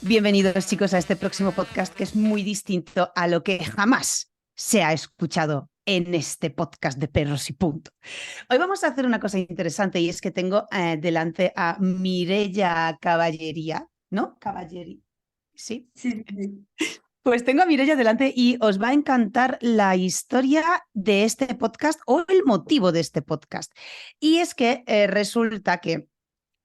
Bienvenidos, chicos, a este próximo podcast que es muy distinto a lo que jamás se ha escuchado en este podcast de Perros y Punto. Hoy vamos a hacer una cosa interesante y es que tengo delante a Mireia Caballería, ¿no? Caballería, ¿sí? Sí, sí, Pues tengo a Mireia delante y os va a encantar la historia de este podcast o el motivo de este podcast. Y es que resulta que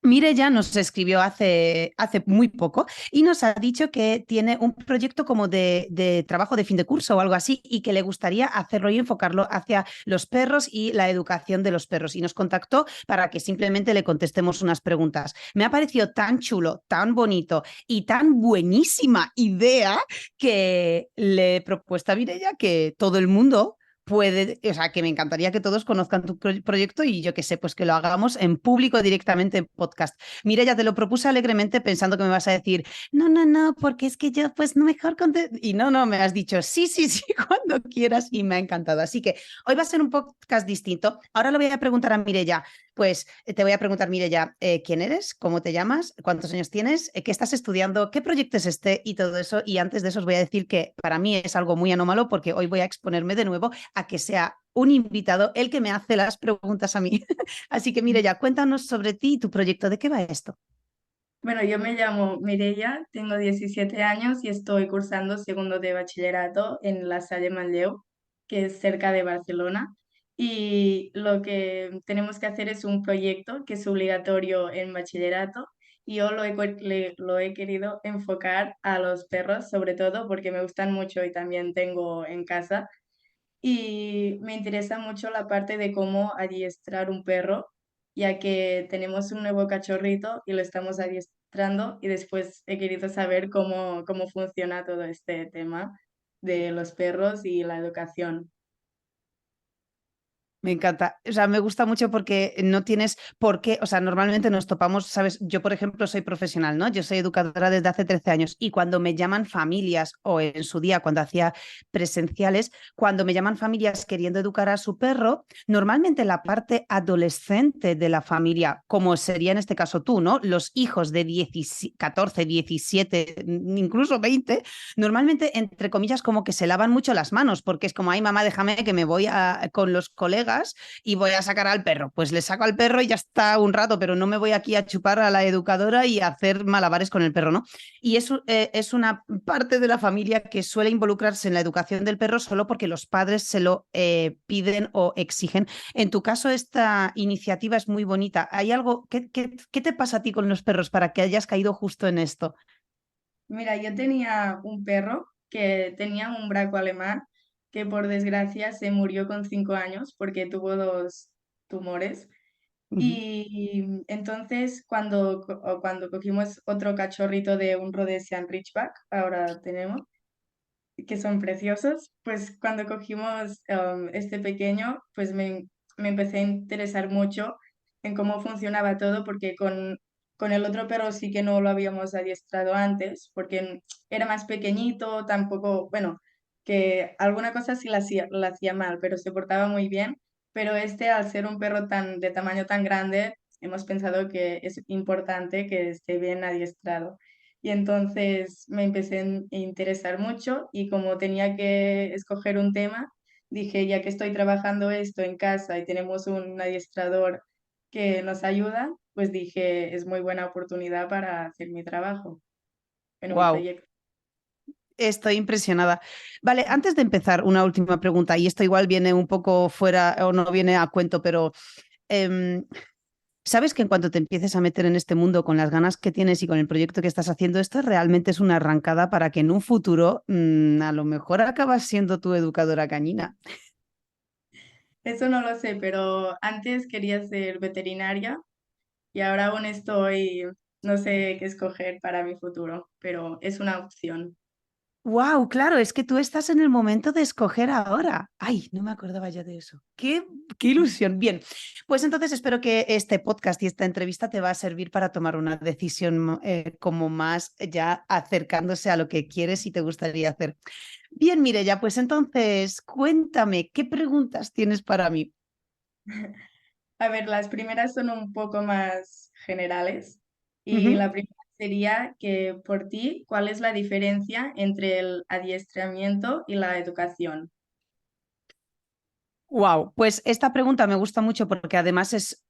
Mireia nos escribió hace muy poco y nos ha dicho que tiene un proyecto como de trabajo de fin de curso o algo así y que le gustaría hacerlo y enfocarlo hacia los perros y la educación de los perros. Y nos contactó para que simplemente le contestemos unas preguntas. Me ha parecido tan chulo, tan bonito y tan buenísima idea que le he propuesto a Mireia que todo el mundo puede, o sea, que me encantaría que todos conozcan tu proyecto y yo que sé, pues que lo hagamos en público directamente en podcast. Mira, ya te lo propuse alegremente pensando que me vas a decir, no, porque es que yo pues mejor y no, me has dicho sí, cuando quieras y me ha encantado. Así que hoy va a ser un podcast distinto. Ahora le voy a preguntar a Mireia, pues te voy a preguntar, Mireia, ¿quién eres? ¿Cómo te llamas? ¿Cuántos años tienes? ¿Qué estás estudiando? ¿Qué proyecto es este? Y todo eso. Y antes de eso os voy a decir que para mí es algo muy anómalo porque hoy voy a exponerme de nuevo a que sea un invitado el que me hace las preguntas a mí. Así que Mireia, cuéntanos sobre ti y tu proyecto. ¿De qué va esto? Bueno, yo me llamo Mireia, tengo 17 años y estoy cursando segundo de bachillerato en La Salle Manlleu, que es cerca de Barcelona. Y lo que tenemos que hacer es un proyecto que es obligatorio en bachillerato y yo lo he querido enfocar a los perros, sobre todo porque me gustan mucho y también tengo en casa. Y me interesa mucho la parte de cómo adiestrar un perro, ya que tenemos un nuevo cachorrito y lo estamos adiestrando y después he querido saber cómo funciona todo este tema de los perros y la educación. Me encanta. O sea, me gusta mucho porque no tienes por qué, o sea, normalmente nos topamos, sabes, yo por ejemplo soy profesional, ¿no? Yo soy educadora desde hace 13 años y cuando me llaman familias o en su día cuando hacía presenciales, cuando me llaman familias queriendo educar a su perro, normalmente la parte adolescente de la familia, como sería en este caso tú, ¿no? Los hijos de 14, 17, incluso 20, normalmente, entre comillas, como que se lavan mucho las manos, porque es como, ay, mamá, déjame que me voy con los colegas y voy a sacar al perro. Pues le saco al perro y ya está un rato, pero no me voy aquí a chupar a la educadora y a hacer malabares con el perro, ¿no? Y eso es una parte de la familia que suele involucrarse en la educación del perro solo porque los padres se lo piden o exigen. En tu caso, esta iniciativa es muy bonita. ¿Hay algo? ¿Qué te pasa a ti con los perros para que hayas caído justo en esto? Mira, yo tenía un perro que tenía un braco alemán que por desgracia se murió con 5 años porque tuvo dos tumores. Uh -huh. Y entonces cuando cogimos otro cachorrito de un Rhodesian Ridgeback, ahora tenemos, que son preciosos, pues cuando cogimos este pequeño, pues me empecé a interesar mucho en cómo funcionaba todo, porque con el otro perro sí que no lo habíamos adiestrado antes, porque era más pequeñito, tampoco, bueno, que alguna cosa sí la hacía mal, pero se portaba muy bien. Pero este, al ser un perro de tamaño tan grande, hemos pensado que es importante que esté bien adiestrado. Y entonces me empecé a interesar mucho y como tenía que escoger un tema, dije, ya que estoy trabajando esto en casa y tenemos un adiestrador que nos ayuda, pues dije, es muy buena oportunidad para hacer mi trabajo, bueno, mi Wow. proyecto. Estoy impresionada. Vale, antes de empezar, una última pregunta, y esto igual viene un poco fuera o no viene a cuento, pero em, ¿sabes que en cuanto te empieces a meter en este mundo con las ganas que tienes y con el proyecto que estás haciendo, esto realmente es una arrancada para que en un futuro a lo mejor acabas siendo tu educadora cañina? Eso no lo sé, pero antes quería ser veterinaria y ahora aún estoy, no sé qué escoger para mi futuro, pero es una opción. Wow, claro, es que tú estás en el momento de escoger ahora. Ay, no me acordaba ya de eso. Qué ilusión. Bien, pues entonces espero que este podcast y esta entrevista te va a servir para tomar una decisión como más ya acercándose a lo que quieres y te gustaría hacer. Bien, Mireia, pues entonces cuéntame, ¿qué preguntas tienes para mí? A ver, las primeras son un poco más generales. Y Ujú. la primera sería que por ti, ¿cuál es la diferencia entre el adiestramiento y la educación? Wow, pues esta pregunta me gusta mucho porque además es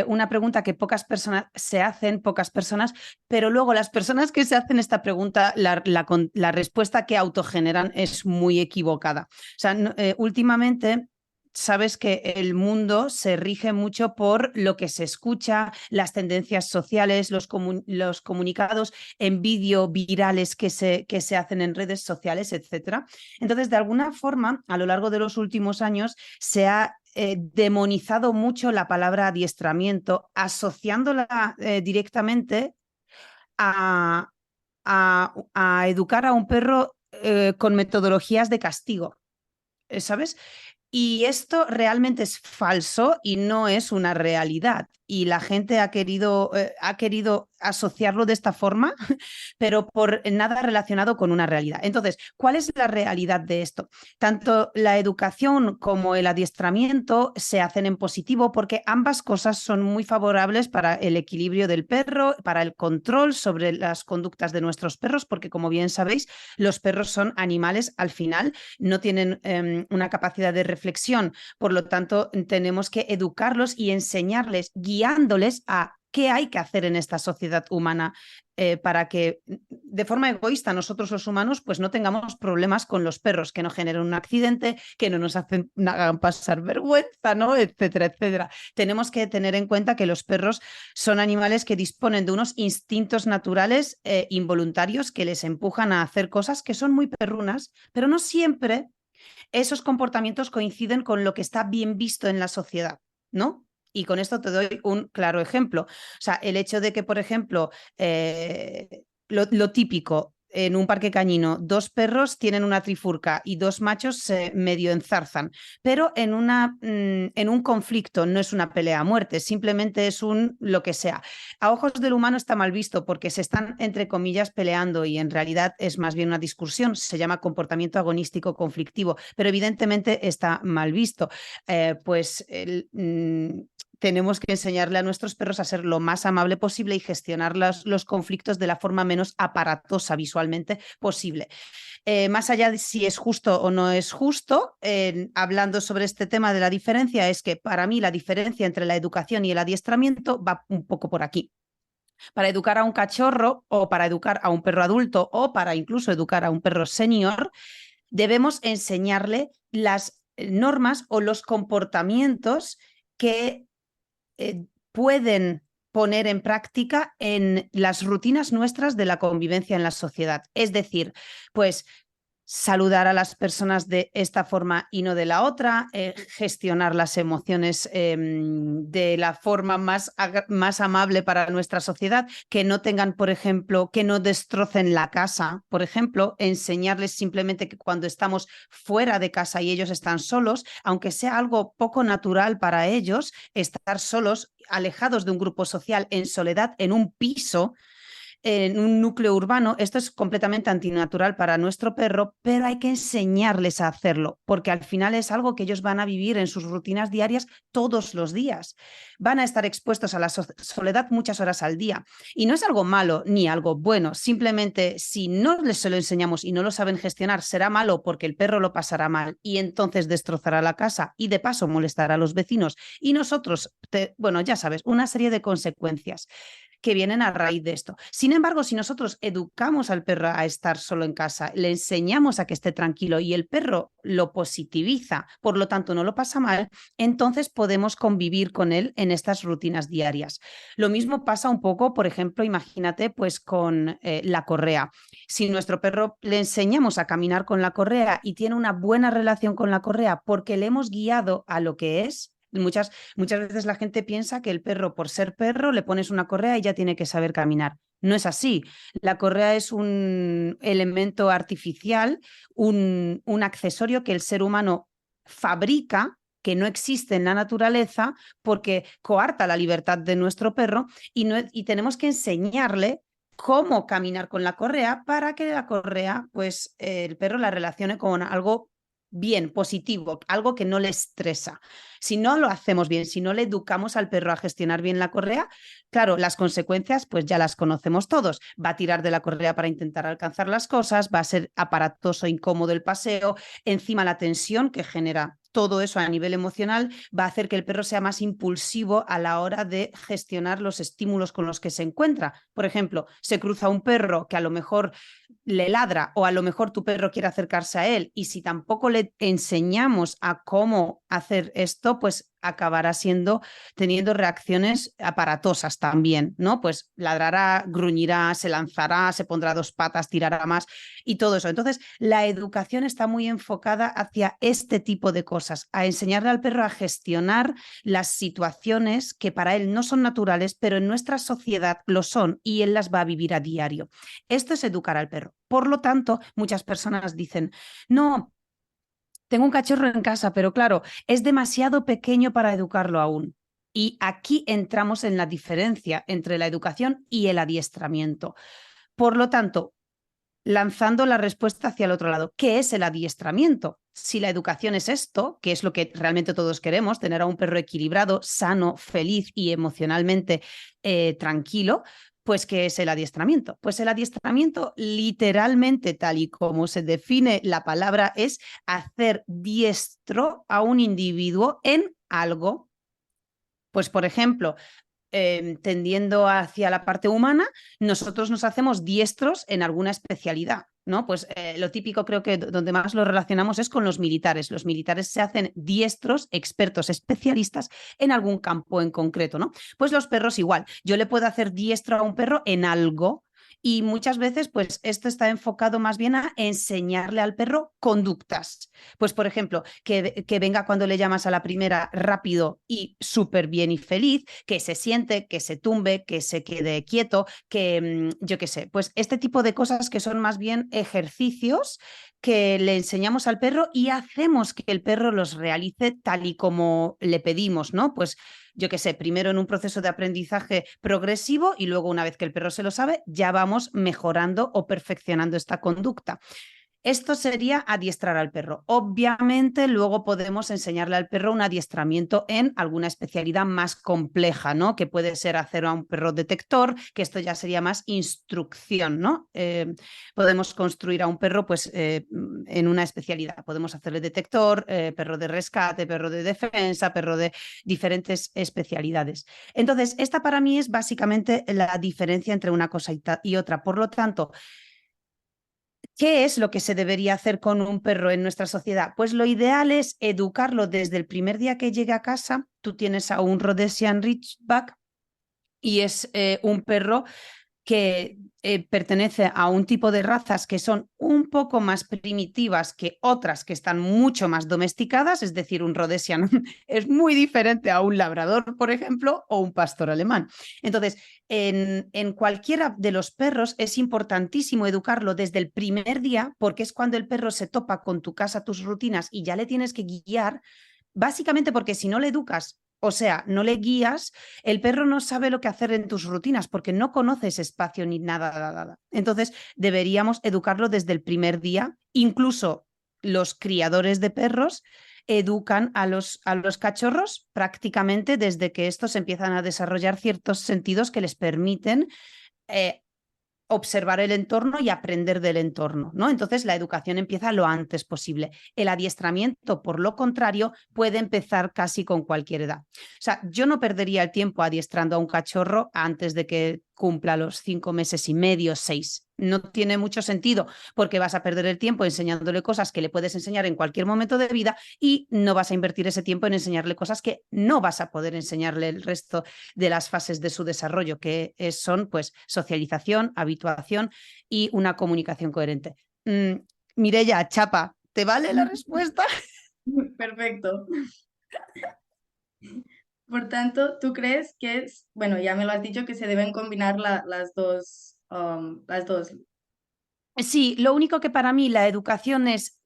una pregunta que pocas personas se hacen, pocas personas, pero luego las personas que se hacen esta pregunta, la respuesta que autogeneran es muy equivocada. O sea, últimamente sabes que el mundo se rige mucho por lo que se escucha, las tendencias sociales, los comunicados en vídeo virales que se hacen en redes sociales, etcétera. Entonces, de alguna forma, a lo largo de los últimos años, se ha demonizado mucho la palabra adiestramiento, asociándola directamente a, a educar a un perro con metodologías de castigo, ¿sabes? Y esto realmente es falso y no es una realidad. Y la gente ha querido asociarlo de esta forma, pero por nada relacionado con una realidad. Entonces, ¿cuál es la realidad de esto? Tanto la educación como el adiestramiento se hacen en positivo porque ambas cosas son muy favorables para el equilibrio del perro, para el control sobre las conductas de nuestros perros, porque como bien sabéis, los perros son animales al final, no tienen una capacidad de reflexión, por lo tanto tenemos que educarlos y enseñarles, guiándoles a qué hay que hacer en esta sociedad humana para que de forma egoísta nosotros los humanos pues no tengamos problemas con los perros, que no generen un accidente, que no nos hagan pasar vergüenza, ¿no? Etcétera, etcétera. Tenemos que tener en cuenta que los perros son animales que disponen de unos instintos naturales involuntarios que les empujan a hacer cosas que son muy perrunas, pero no siempre esos comportamientos coinciden con lo que está bien visto en la sociedad, ¿no? Y con esto te doy un claro ejemplo. O sea, el hecho de que, por ejemplo, lo típico, en un parque cañino, dos perros tienen una trifurca y dos machos se medio enzarzan, pero en un conflicto no es una pelea a muerte, simplemente es un lo que sea. A ojos del humano está mal visto porque se están, entre comillas, peleando y en realidad es más bien una discusión, se llama comportamiento agonístico conflictivo, pero evidentemente está mal visto. Pues tenemos que enseñarle a nuestros perros a ser lo más amable posible y gestionar los conflictos de la forma menos aparatosa visualmente posible. Más allá de si es justo o no es justo, hablando sobre este tema de la diferencia, es que para mí la diferencia entre la educación y el adiestramiento va un poco por aquí. Para educar a un cachorro o para educar a un perro adulto o para incluso educar a un perro senior, debemos enseñarle las normas o los comportamientos que pueden poner en práctica en las rutinas nuestras de la convivencia en la sociedad. Es decir, pues saludar a las personas de esta forma y no de la otra, gestionar las emociones de la forma más amable para nuestra sociedad, que no tengan, por ejemplo, que no destrocen la casa, por ejemplo, enseñarles simplemente que cuando estamos fuera de casa y ellos están solos, aunque sea algo poco natural para ellos, estar solos, alejados de un grupo social, en soledad, en un piso, en un núcleo urbano, esto es completamente antinatural para nuestro perro, pero hay que enseñarles a hacerlo, porque al final es algo que ellos van a vivir en sus rutinas diarias todos los días. Van a estar expuestos a la soledad muchas horas al día. Y no es algo malo ni algo bueno, simplemente si no les se lo enseñamos y no lo saben gestionar, será malo porque el perro lo pasará mal y entonces destrozará la casa y de paso molestará a los vecinos. Y nosotros, bueno, ya sabes, una serie de consecuencias que vienen a raíz de esto. Sin embargo, si nosotros educamos al perro a estar solo en casa, le enseñamos a que esté tranquilo y el perro lo positiviza, por lo tanto no lo pasa mal, entonces podemos convivir con él en estas rutinas diarias. Lo mismo pasa un poco, por ejemplo, imagínate pues con la correa. Si nuestro perro le enseñamos a caminar con la correa y tiene una buena relación con la correa porque le hemos guiado a lo que es, muchas veces la gente piensa que el perro, por ser perro, le pones una correa y ya tiene que saber caminar. No es así. La correa es un elemento artificial, un accesorio que el ser humano fabrica, que no existe en la naturaleza, porque coarta la libertad de nuestro perro y tenemos que enseñarle cómo caminar con la correa para que la correa, pues el perro la relacione con algo bien, positivo, algo que no le estresa. Si no lo hacemos bien, si no le educamos al perro a gestionar bien la correa, claro, las consecuencias pues ya las conocemos todos. Va a tirar de la correa para intentar alcanzar las cosas, va a ser aparatoso, incómodo el paseo, encima la tensión que genera todo eso a nivel emocional va a hacer que el perro sea más impulsivo a la hora de gestionar los estímulos con los que se encuentra. Por ejemplo, se cruza un perro que a lo mejor le ladra o a lo mejor tu perro quiere acercarse a él y si tampoco le enseñamos a cómo hacer esto, pues acabará teniendo reacciones aparatosas también, ¿no? Pues ladrará, gruñirá, se lanzará, se pondrá dos patas, tirará más y todo eso. Entonces, la educación está muy enfocada hacia este tipo de cosas, a enseñarle al perro a gestionar las situaciones que para él no son naturales, pero en nuestra sociedad lo son y él las va a vivir a diario. Esto es educar al perro. Por lo tanto, muchas personas dicen, no, tengo un cachorro en casa, pero claro, es demasiado pequeño para educarlo aún. Y aquí entramos en la diferencia entre la educación y el adiestramiento. Por lo tanto, lanzando la respuesta hacia el otro lado, ¿qué es el adiestramiento? Si la educación es esto, que es lo que realmente todos queremos, tener a un perro equilibrado, sano, feliz y emocionalmente tranquilo, pues ¿qué es el adiestramiento? Pues el adiestramiento literalmente tal y como se define la palabra es hacer diestro a un individuo en algo. Pues por ejemplo, tendiendo hacia la parte humana, nosotros nos hacemos diestros en alguna especialidad, ¿no? Pues lo típico creo que donde más lo relacionamos es con los militares. Los militares se hacen diestros, expertos, especialistas en algún campo en concreto, ¿no? Pues los perros igual. Yo le puedo hacer diestro a un perro en algo. Y muchas veces, pues esto está enfocado más bien a enseñarle al perro conductas. Pues, por ejemplo, que venga cuando le llamas a la primera rápido y súper bien y feliz, que se siente, que se tumbe, que se quede quieto, que yo qué sé, pues este tipo de cosas que son más bien ejercicios que le enseñamos al perro y hacemos que el perro los realice tal y como le pedimos, ¿no? Pues yo qué sé, primero en un proceso de aprendizaje progresivo y luego una vez que el perro se lo sabe, ya vamos mejorando o perfeccionando esta conducta. Esto sería adiestrar al perro. Obviamente, luego podemos enseñarle al perro un adiestramiento en alguna especialidad más compleja, ¿no? Que puede ser hacer a un perro detector, que esto ya sería más instrucción, ¿no? Podemos construir a un perro, pues, en una especialidad. Podemos hacerle detector, perro de rescate, perro de defensa, perro de diferentes especialidades. Entonces, esta para mí es básicamente la diferencia entre una cosa y otra. Por lo tanto, ¿qué es lo que se debería hacer con un perro en nuestra sociedad? Pues lo ideal es educarlo desde el primer día que llegue a casa. Tú tienes a un Rhodesian Ridgeback y es un perro que pertenece a un tipo de razas que son un poco más primitivas que otras que están mucho más domesticadas, es decir, un Rhodesian es muy diferente a un labrador, por ejemplo, o un pastor alemán. Entonces, en cualquiera de los perros es importantísimo educarlo desde el primer día porque es cuando el perro se topa con tu casa, tus rutinas y ya le tienes que guiar, básicamente porque si no le educas, o sea, no le guías, el perro no sabe lo que hacer en tus rutinas porque no conoce ese espacio ni nada, nada. Entonces, deberíamos educarlo desde el primer día. Incluso los criadores de perros educan a los cachorros prácticamente desde que estos empiezan a desarrollar ciertos sentidos que les permiten eh, observar el entorno y aprender del entorno, ¿no? Entonces la educación empieza lo antes posible. El adiestramiento, por lo contrario, puede empezar casi con cualquier edad. O sea, yo no perdería el tiempo adiestrando a un cachorro antes de que cumpla los 5 meses y medio, 6. No tiene mucho sentido porque vas a perder el tiempo enseñándole cosas que le puedes enseñar en cualquier momento de vida y no vas a invertir ese tiempo en enseñarle cosas que no vas a poder enseñarle el resto de las fases de su desarrollo, que son pues socialización, habituación y una comunicación coherente. Mireia, chapa, ¿te vale la respuesta? Perfecto. Por tanto, ¿tú crees que es, bueno, ya me lo has dicho, que se deben combinar las dos? Sí, lo único que para mí la educación es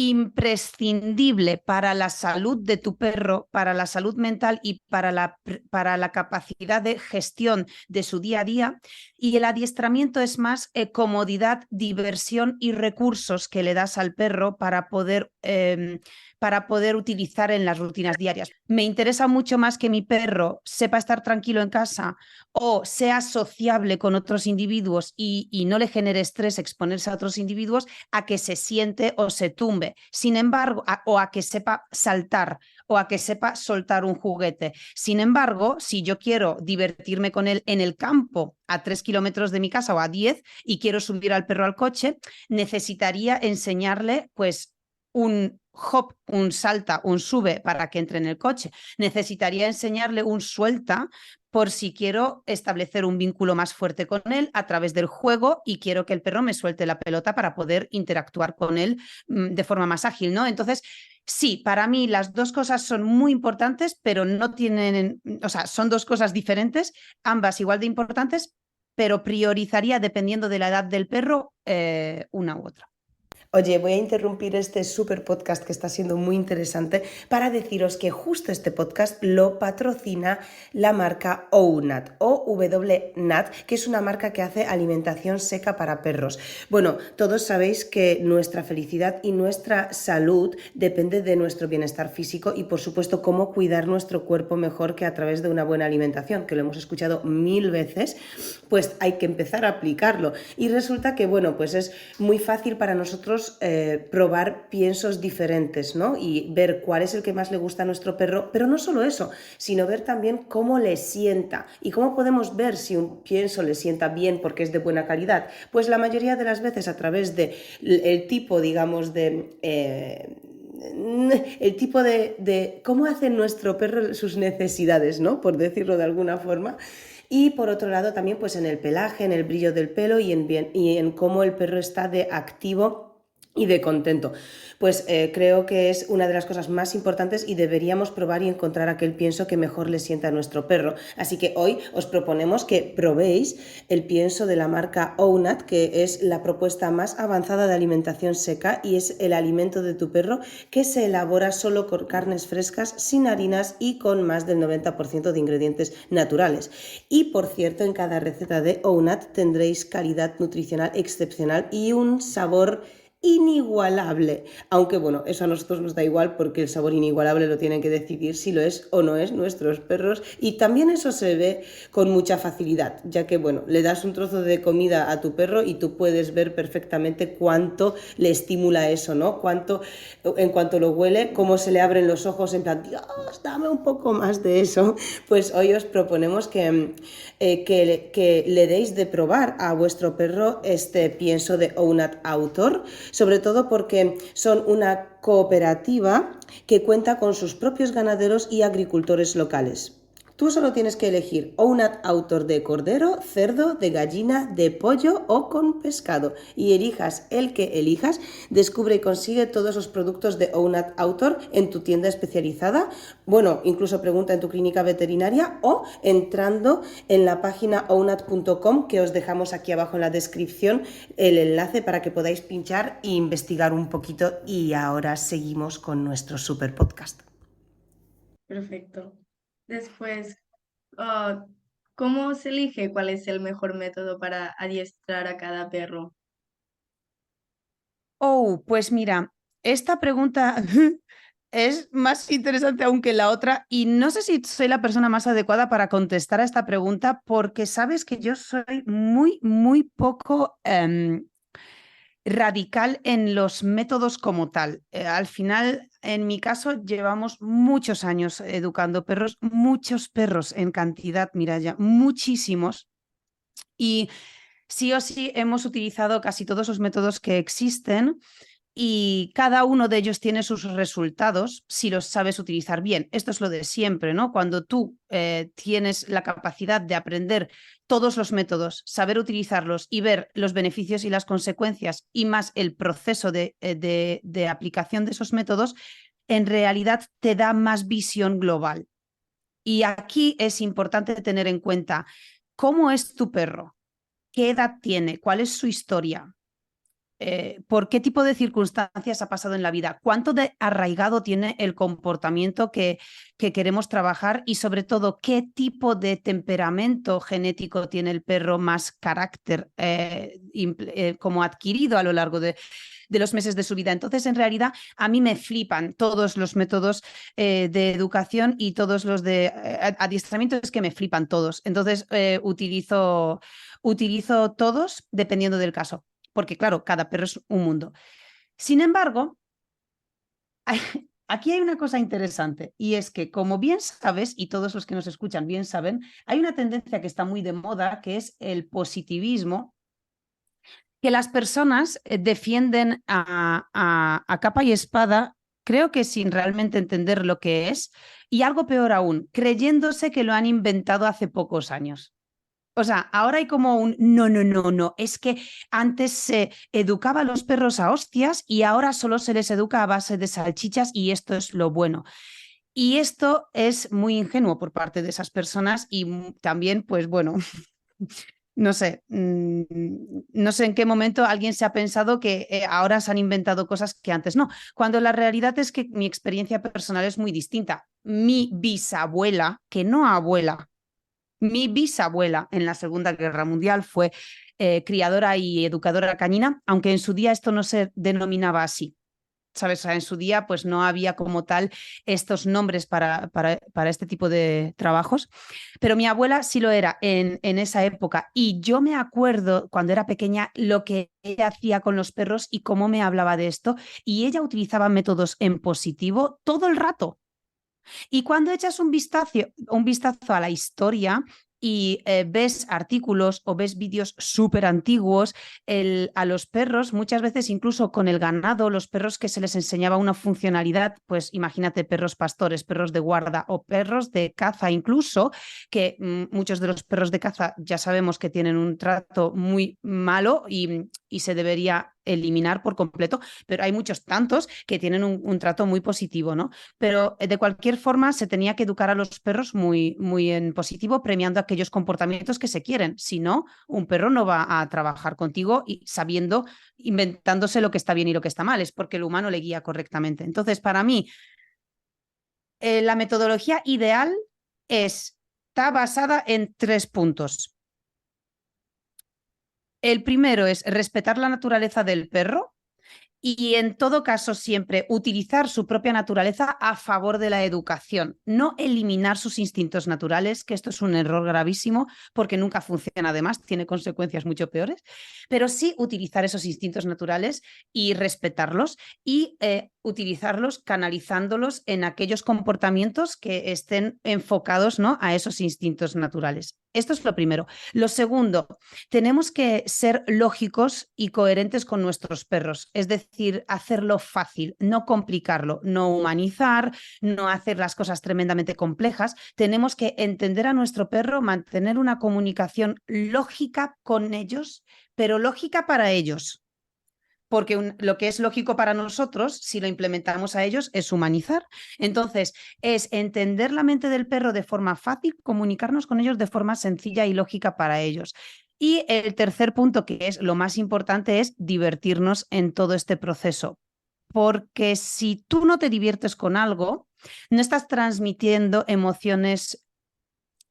imprescindible para la salud de tu perro, para la salud mental y para la capacidad de gestión de su día a día. Y el adiestramiento es más comodidad, diversión y recursos que le das al perro para poder utilizar en las rutinas diarias. Me interesa mucho más que mi perro sepa estar tranquilo en casa o sea sociable con otros individuos y no le genere estrés exponerse a otros individuos, a que se siente o se tumbe. Sin embargo, o a que sepa saltar o a que sepa soltar un juguete. Sin embargo, si yo quiero divertirme con él en el campo a 3 kilómetros de mi casa o a 10 y quiero subir al perro al coche, necesitaría enseñarle pues un hop, un salta, un sube para que entre en el coche. Necesitaría enseñarle un suelta por si quiero establecer un vínculo más fuerte con él a través del juego y quiero que el perro me suelte la pelota para poder interactuar con él de forma más ágil, ¿no? Entonces, sí, para mí las dos cosas son muy importantes, pero no tienen, o sea, son dos cosas diferentes, ambas igual de importantes, pero priorizaría, dependiendo de la edad del perro, una u otra. Oye, voy a interrumpir este super podcast que está siendo muy interesante para deciros que justo este podcast lo patrocina la marca OWNAT, OWNAT, que es una marca que hace alimentación seca para perros. Bueno, todos sabéis que nuestra felicidad y nuestra salud depende de nuestro bienestar físico y, por supuesto, cómo cuidar nuestro cuerpo mejor que a través de una buena alimentación, que lo hemos escuchado 1000 veces, pues hay que empezar a aplicarlo. Y resulta que, bueno, pues es muy fácil para nosotros probar piensos diferentes, ¿no? Y ver cuál es el que más le gusta a nuestro perro, pero no solo eso, sino ver también cómo le sienta y cómo podemos ver si un pienso le sienta bien porque es de buena calidad. Pues la mayoría de las veces a través de el tipo, digamos, el tipo de cómo hace nuestro perro sus necesidades, ¿no? Por decirlo de alguna forma. Y por otro lado también pues en el pelaje, en el brillo del pelo y en cómo el perro está de activo y de contento. Pues creo que es una de las cosas más importantes y deberíamos probar y encontrar aquel pienso que mejor le sienta a nuestro perro. Así que hoy os proponemos que probéis el pienso de la marca OWNAT, que es la propuesta más avanzada de alimentación seca y es el alimento de tu perro que se elabora solo con carnes frescas, sin harinas y con más del 90% de ingredientes naturales. Y por cierto, en cada receta de OWNAT tendréis calidad nutricional excepcional y un sabor inigualable, aunque bueno, eso a nosotros nos da igual porque el sabor inigualable lo tienen que decidir si lo es o no es nuestros perros, y también eso se ve con mucha facilidad, ya que bueno, le das un trozo de comida a tu perro y tú puedes ver perfectamente cuánto le estimula eso, ¿no? Cuánto, en cuanto lo huele, cómo se le abren los ojos en plan, Dios, dame un poco más de eso. Pues hoy os proponemos que le deis de probar a vuestro perro este pienso de OWNAT Autor, sobre todo porque son una cooperativa que cuenta con sus propios ganaderos y agricultores locales. Tú solo tienes que elegir OWNAT Autor de cordero, cerdo, de gallina, de pollo o con pescado. Y elijas el que elijas, descubre y consigue todos los productos de OWNAT Autor en tu tienda especializada. Bueno, incluso pregunta en tu clínica veterinaria o entrando en la página ownat.com, que os dejamos aquí abajo en la descripción el enlace para que podáis pinchar e investigar un poquito. Y ahora seguimos con nuestro super podcast. Perfecto. Después, ah, ¿cómo se elige cuál es el mejor método para adiestrar a cada perro? Oh, pues mira, esta pregunta es más interesante aún que la otra y no sé si soy la persona más adecuada para contestar a esta pregunta porque sabes que yo soy muy poco radical en los métodos como tal. Al final, en mi caso, llevamos muchos años educando perros, muchos perros en cantidad, mira ya, muchísimos. Y sí o sí hemos utilizado casi todos los métodos que existen y cada uno de ellos tiene sus resultados si los sabes utilizar bien. Esto es lo de siempre, ¿no? Cuando tú tienes la capacidad de aprender todos los métodos, saber utilizarlos y ver los beneficios y las consecuencias y más el proceso de aplicación de esos métodos, en realidad te da más visión global. Y aquí es importante tener en cuenta cómo es tu perro, qué edad tiene, cuál es su historia, por qué tipo de circunstancias ha pasado en la vida, cuánto de arraigado tiene el comportamiento que queremos trabajar y sobre todo qué tipo de temperamento genético tiene el perro, más carácter como adquirido a lo largo de los meses de su vida. Entonces, en realidad, a mí me flipan todos los métodos de educación y todos los de adiestramiento, es que me flipan todos. Entonces, utilizo todos dependiendo del caso, porque claro, cada perro es un mundo. Sin embargo, aquí hay una cosa interesante y es que, como bien sabes, y todos los que nos escuchan bien saben, hay una tendencia que está muy de moda, que es el positivismo, que las personas defienden a capa y espada, creo que sin realmente entender lo que es, y algo peor aún, creyéndose que lo han inventado hace pocos años. O sea, ahora hay como un no, es que antes se educaba a los perros a hostias y ahora solo se les educa a base de salchichas y esto es lo bueno. Y esto es muy ingenuo por parte de esas personas y también, pues bueno, no sé, no sé en qué momento alguien se ha pensado que ahora se han inventado cosas que antes no, cuando la realidad es que mi experiencia personal es muy distinta. Mi bisabuela, que no abuela, mi bisabuela en la Segunda Guerra Mundial fue criadora y educadora canina, aunque en su día esto no se denominaba así. ¿Sabes? O sea, en su día pues no había como tal estos nombres para este tipo de trabajos, pero mi abuela sí lo era en esa época y yo me acuerdo cuando era pequeña lo que ella hacía con los perros y cómo me hablaba de esto y ella utilizaba métodos en positivo todo el rato. Y cuando echas un vistazo a la historia y ves artículos o ves vídeos súper antiguos, a los perros, muchas veces incluso con el ganado, los perros que se les enseñaba una funcionalidad, pues imagínate perros pastores, perros de guarda o perros de caza incluso, que muchos de los perros de caza ya sabemos que tienen un trato muy malo y se debería eliminar por completo, pero hay muchos tantos que tienen un trato muy positivo, ¿no? Pero de cualquier forma se tenía que educar a los perros muy, muy en positivo, premiando aquellos comportamientos que se quieren. Si no, un perro no va a trabajar contigo y sabiendo, inventándose lo que está bien y lo que está mal, es porque el humano le guía correctamente. Entonces, para mí, la metodología ideal está basada en 3 puntos. El primero es respetar la naturaleza del perro, y en todo caso siempre utilizar su propia naturaleza a favor de la educación, no eliminar sus instintos naturales, que esto es un error gravísimo porque nunca funciona, además tiene consecuencias mucho peores, pero sí utilizar esos instintos naturales y respetarlos y utilizarlos canalizándolos en aquellos comportamientos que estén enfocados, ¿no?, a esos instintos naturales. Esto es lo primero. Lo segundo, tenemos que ser lógicos y coherentes con nuestros perros, es decir, hacerlo fácil, no complicarlo, no humanizar, no hacer las cosas tremendamente complejas. Tenemos que entender a nuestro perro, mantener una comunicación lógica con ellos, pero lógica para ellos. Porque lo que es lógico para nosotros, si lo implementamos a ellos, es humanizar. Entonces, es entender la mente del perro de forma fácil, comunicarnos con ellos de forma sencilla y lógica para ellos. Y el tercer punto, que es lo más importante, es divertirnos en todo este proceso. Porque si tú no te diviertes con algo, no estás transmitiendo emociones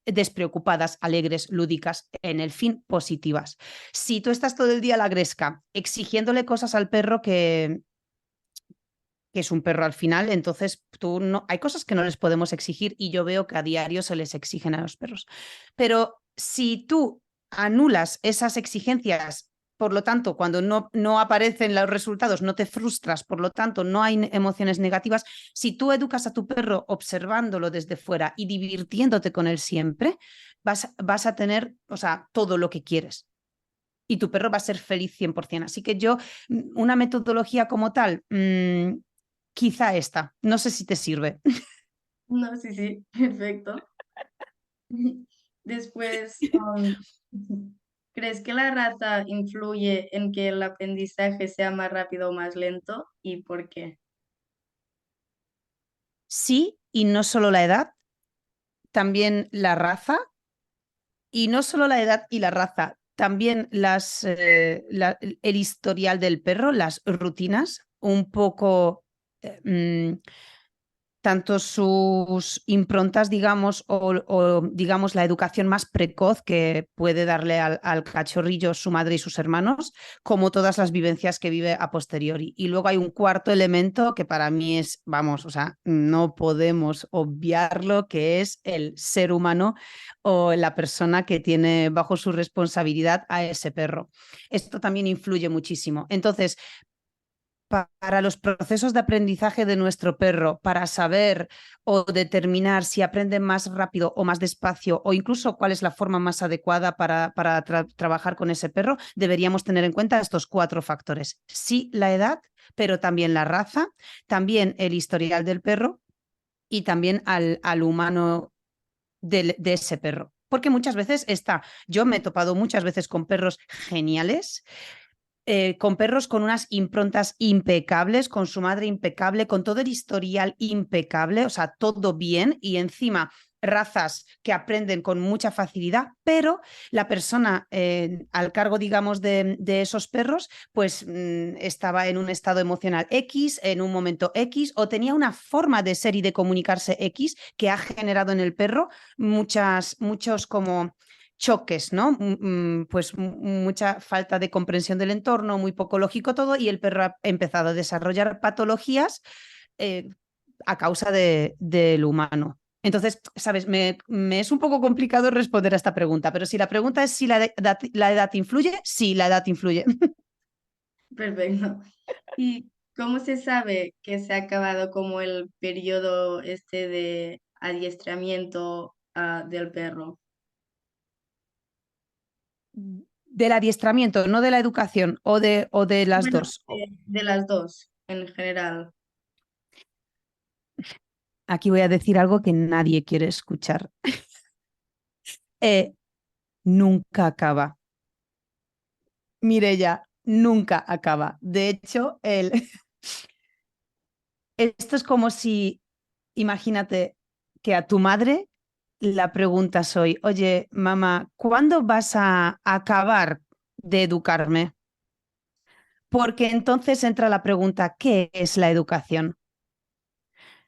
despreocupadas, alegres, lúdicas, en el fin, positivas. Si tú estás todo el día a la gresca exigiéndole cosas al perro que es un perro al final, entonces tú no, hay cosas que no les podemos exigir y yo veo que a diario se les exigen a los perros. Pero si tú anulas esas exigencias, por lo tanto, cuando no aparecen los resultados, no te frustras, por lo tanto, no hay emociones negativas, si tú educas a tu perro observándolo desde fuera y divirtiéndote con él siempre, vas a tener, o sea, todo lo que quieres. Y tu perro va a ser feliz 100%. Así que yo, una metodología como tal, quizá esta. No sé si te sirve. No, sí, sí, perfecto. Después, ¿crees que la raza influye en que el aprendizaje sea más rápido o más lento? ¿Y por qué? Sí, y no solo la edad, también la raza. Y no solo la edad y la raza, también el historial del perro, las rutinas, un poco tanto sus improntas, digamos, o, digamos la educación más precoz que puede darle al cachorrillo su madre y sus hermanos, como todas las vivencias que vive a posteriori. Y luego hay un cuarto elemento que para mí es, vamos, o sea, no podemos obviarlo, que es el ser humano o la persona que tiene bajo su responsabilidad a ese perro. Esto también influye muchísimo. Entonces, para los procesos de aprendizaje de nuestro perro, para saber o determinar si aprende más rápido o más despacio, o incluso cuál es la forma más adecuada para trabajar con ese perro, deberíamos tener en cuenta estos 4 factores. Sí, la edad, pero también la raza, también el historial del perro y también al humano de ese perro. Porque muchas veces yo me he topado muchas veces con perros geniales, con perros con unas improntas impecables, con su madre impecable, con todo el historial impecable, o sea, todo bien, y encima razas que aprenden con mucha facilidad, pero la persona al cargo, digamos, de esos perros, pues estaba en un estado emocional X, en un momento X, o tenía una forma de ser y de comunicarse X que ha generado en el perro muchos como choques, ¿no? Pues mucha falta de comprensión del entorno, muy poco lógico todo, y el perro ha empezado a desarrollar patologías a causa del humano. Entonces, sabes, me es un poco complicado responder a esta pregunta, pero si la pregunta es si la edad influye, sí, la edad influye. Perfecto. ¿Y cómo se sabe que se ha acabado como el periodo este de adiestramiento del perro? Del adiestramiento, no de la educación, o de las Bueno, dos. de las dos en general. Aquí voy a decir algo que nadie quiere escuchar. Nunca acaba. Mireia, nunca acaba. De hecho, esto es como si, imagínate que a tu madre la preguntas hoy, oye, mamá, ¿cuándo vas a acabar de educarme? Porque entonces entra la pregunta, ¿qué es la educación?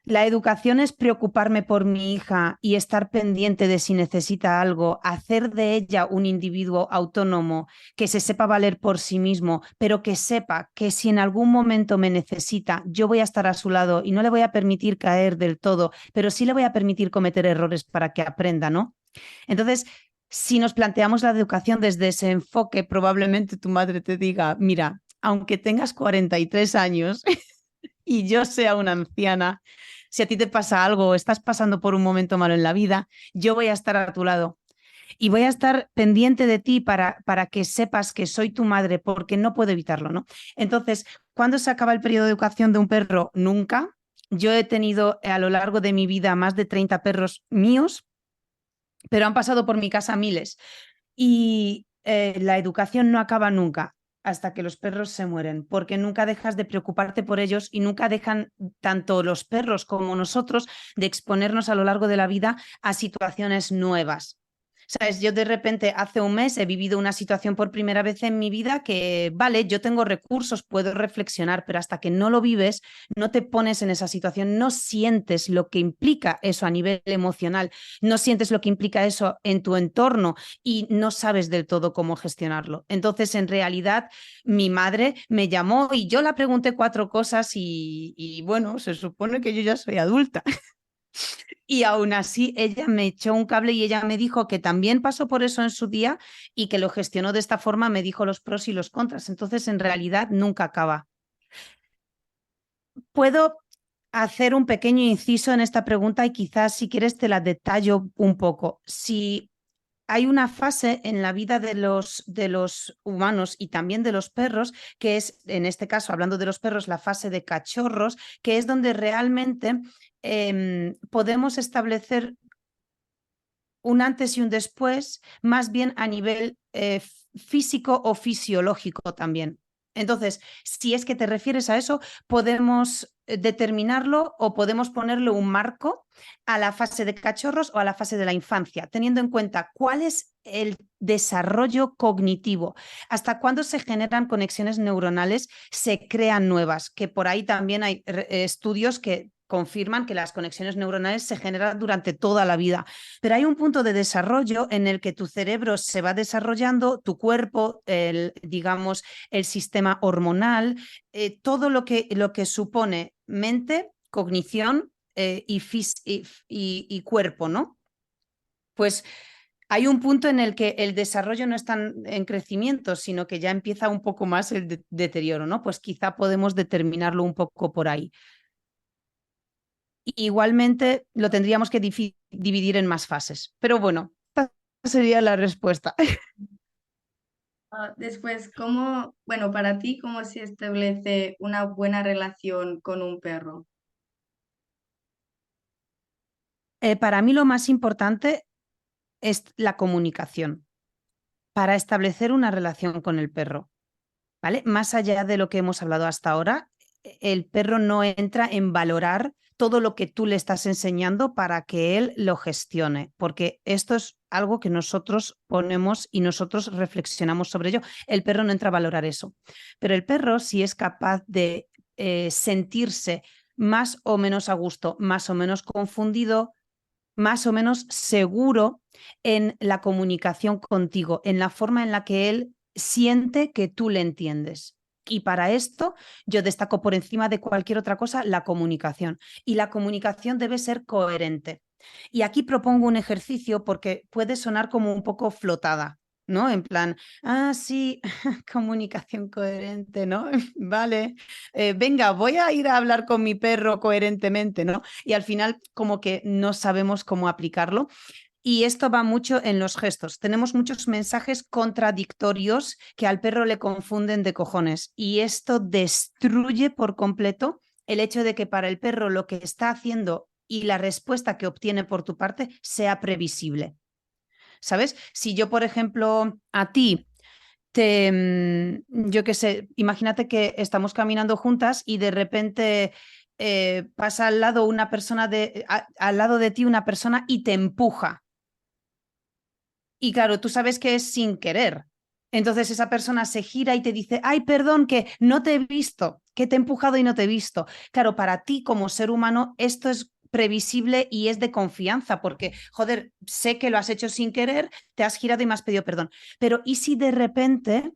La educación es preocuparme por mi hija y estar pendiente de si necesita algo, hacer de ella un individuo autónomo que se sepa valer por sí mismo, pero que sepa que si en algún momento me necesita, yo voy a estar a su lado y no le voy a permitir caer del todo, pero sí le voy a permitir cometer errores para que aprenda, ¿no? Entonces, si nos planteamos la educación desde ese enfoque, probablemente tu madre te diga, mira, aunque tengas 43 años y yo sea una anciana, si a ti te pasa algo o estás pasando por un momento malo en la vida, yo voy a estar a tu lado y voy a estar pendiente de ti para que sepas que soy tu madre, porque no puedo evitarlo, ¿no? Entonces, ¿cuándo se acaba el periodo de educación de un perro? Nunca. Yo he tenido a lo largo de mi vida más de 30 perros míos, pero han pasado por mi casa miles. Y la educación no acaba nunca hasta que los perros se mueren, porque nunca dejas de preocuparte por ellos y nunca dejan tanto los perros como nosotros de exponernos a lo largo de la vida a situaciones nuevas. ¿Sabes? Yo de repente hace un mes he vivido una situación por primera vez en mi vida que, vale, yo tengo recursos, puedo reflexionar, pero hasta que no lo vives, no te pones en esa situación, no sientes lo que implica eso a nivel emocional, no sientes lo que implica eso en tu entorno y no sabes del todo cómo gestionarlo. Entonces, en realidad, mi madre me llamó y yo la pregunté 4 cosas y bueno, se supone que yo ya soy adulta. Y aún así, ella me echó un cable y ella me dijo que también pasó por eso en su día y que lo gestionó de esta forma, me dijo los pros y los contras. Entonces, en realidad, nunca acaba. Puedo hacer un pequeño inciso en esta pregunta y quizás, si quieres, te la detallo un poco. Si hay una fase en la vida de los humanos y también de los perros, que es, en este caso, hablando de los perros, la fase de cachorros, que es donde realmente podemos establecer un antes y un después, más bien a nivel físico o fisiológico también. Entonces, si es que te refieres a eso, podemos determinarlo o podemos ponerle un marco a la fase de cachorros o a la fase de la infancia, teniendo en cuenta cuál es el desarrollo cognitivo, hasta cuándo se generan conexiones neuronales, se crean nuevas, que por ahí también hay estudios que confirman que las conexiones neuronales se generan durante toda la vida. Pero hay un punto de desarrollo en el que tu cerebro se va desarrollando, tu cuerpo, digamos, el sistema hormonal, todo lo que supone mente, cognición y cuerpo, ¿no? Pues hay un punto en el que el desarrollo no está en crecimiento, sino que ya empieza un poco más el deterioro, ¿no? Pues quizá podemos determinarlo un poco por ahí. Igualmente lo tendríamos que dividir en más fases. Pero bueno, esta sería la respuesta. Después, bueno, para ti, ¿cómo se establece una buena relación con un perro? Para mí lo más importante es la comunicación para establecer una relación con el perro, ¿vale? Más allá de lo que hemos hablado hasta ahora, el perro no entra en valorar todo lo que tú le estás enseñando para que él lo gestione, porque esto es algo que nosotros ponemos y nosotros reflexionamos sobre ello. El perro no entra a valorar eso, pero el perro sí es capaz de sentirse más o menos a gusto, más o menos confundido, más o menos seguro en la comunicación contigo, en la forma en la que él siente que tú le entiendes. Y para esto yo destaco por encima de cualquier otra cosa la comunicación. Y la comunicación debe ser coherente. Y aquí propongo un ejercicio porque puede sonar como un poco flotada, ¿no? En plan, sí, comunicación coherente, ¿no? Vale, venga, voy a ir a hablar con mi perro coherentemente, ¿no? Y al final como que no sabemos cómo aplicarlo. Y esto va mucho en los gestos. Tenemos muchos mensajes contradictorios que al perro le confunden de cojones. Y esto destruye por completo el hecho de que para el perro lo que está haciendo y la respuesta que obtiene por tu parte sea previsible. ¿Sabes? Si yo, por ejemplo, a ti yo qué sé, imagínate que estamos caminando juntas y de repente pasa al lado una persona al lado de ti una persona y te empuja. Y claro, tú sabes que es sin querer. Entonces esa persona se gira y te dice, ay, perdón, que no te he visto, que te he empujado y no te he visto. Claro, para ti como ser humano esto es previsible y es de confianza, porque, joder, sé que lo has hecho sin querer, te has girado y me has pedido perdón. Pero ¿y si de repente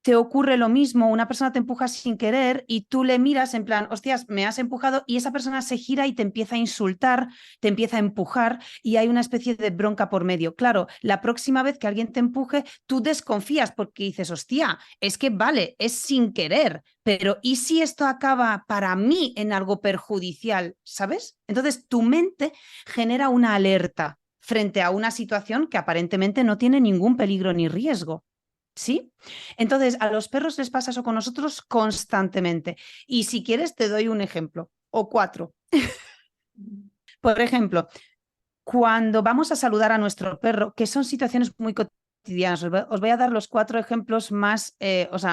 te ocurre lo mismo, una persona te empuja sin querer y tú le miras en plan, hostias, me has empujado y esa persona se gira y te empieza a insultar, te empieza a empujar y hay una especie de bronca por medio? Claro, la próxima vez que alguien te empuje, tú desconfías porque dices, hostia, es que vale, es sin querer, pero ¿y si esto acaba para mí en algo perjudicial? ¿Sabes? Entonces tu mente genera una alerta frente a una situación que aparentemente no tiene ningún peligro ni riesgo. ¿Sí? Entonces, a los perros les pasa eso con nosotros constantemente. Y si quieres, te doy un ejemplo o cuatro. Por ejemplo, cuando vamos a saludar a nuestro perro, que son situaciones muy cotidianas, os voy a dar los cuatro ejemplos más,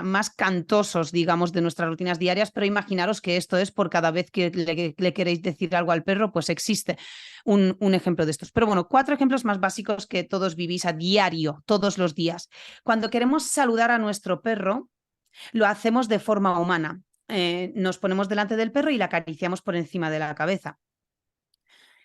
más cantosos, digamos, de nuestras rutinas diarias, pero imaginaros que esto es por cada vez que le queréis decir algo al perro, pues existe un ejemplo de estos. Pero bueno, cuatro ejemplos más básicos que todos vivís a diario, todos los días. Cuando queremos saludar a nuestro perro, lo hacemos de forma humana. Nos ponemos delante del perro y le acariciamos por encima de la cabeza.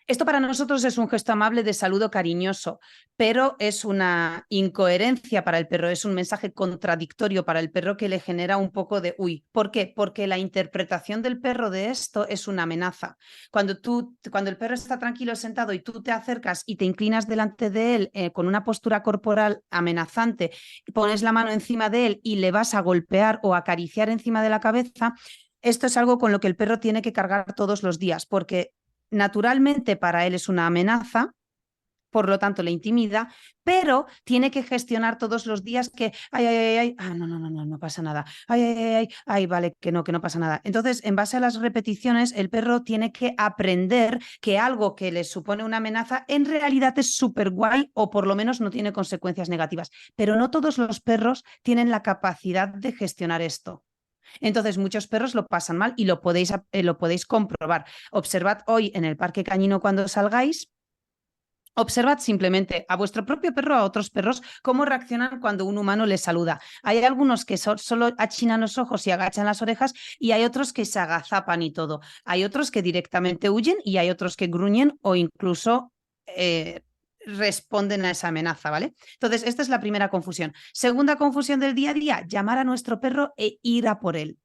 Esto para nosotros es un gesto amable de saludo cariñoso, pero es una incoherencia para el perro, es un mensaje contradictorio para el perro que le genera un poco de uy. ¿Por qué? Porque la interpretación del perro de esto es una amenaza. Cuando el perro está tranquilo sentado y tú te acercas y te inclinas delante de él con una postura corporal amenazante, pones la mano encima de él y le vas a golpear o acariciar encima de la cabeza, esto es algo con lo que el perro tiene que cargar todos los días, porque naturalmente para él es una amenaza, por lo tanto le intimida, pero tiene que gestionar todos los días que, no pasa nada, vale, que no pasa nada. Entonces, en base a las repeticiones, el perro tiene que aprender que algo que le supone una amenaza en realidad es súper guay o por lo menos no tiene consecuencias negativas. Pero no todos los perros tienen la capacidad de gestionar esto. Entonces, muchos perros lo pasan mal y lo podéis comprobar. Observad hoy en el parque cañino cuando salgáis. Observad simplemente a vuestro propio perro, a otros perros, cómo reaccionan cuando un humano les saluda. Hay algunos que solo achinan los ojos y agachan las orejas y hay otros que se agazapan y todo. Hay otros que directamente huyen y hay otros que gruñen o incluso responden a esa amenaza, ¿vale? Entonces, esta es la primera confusión. Segunda confusión del día a día, llamar a nuestro perro e ir a por él.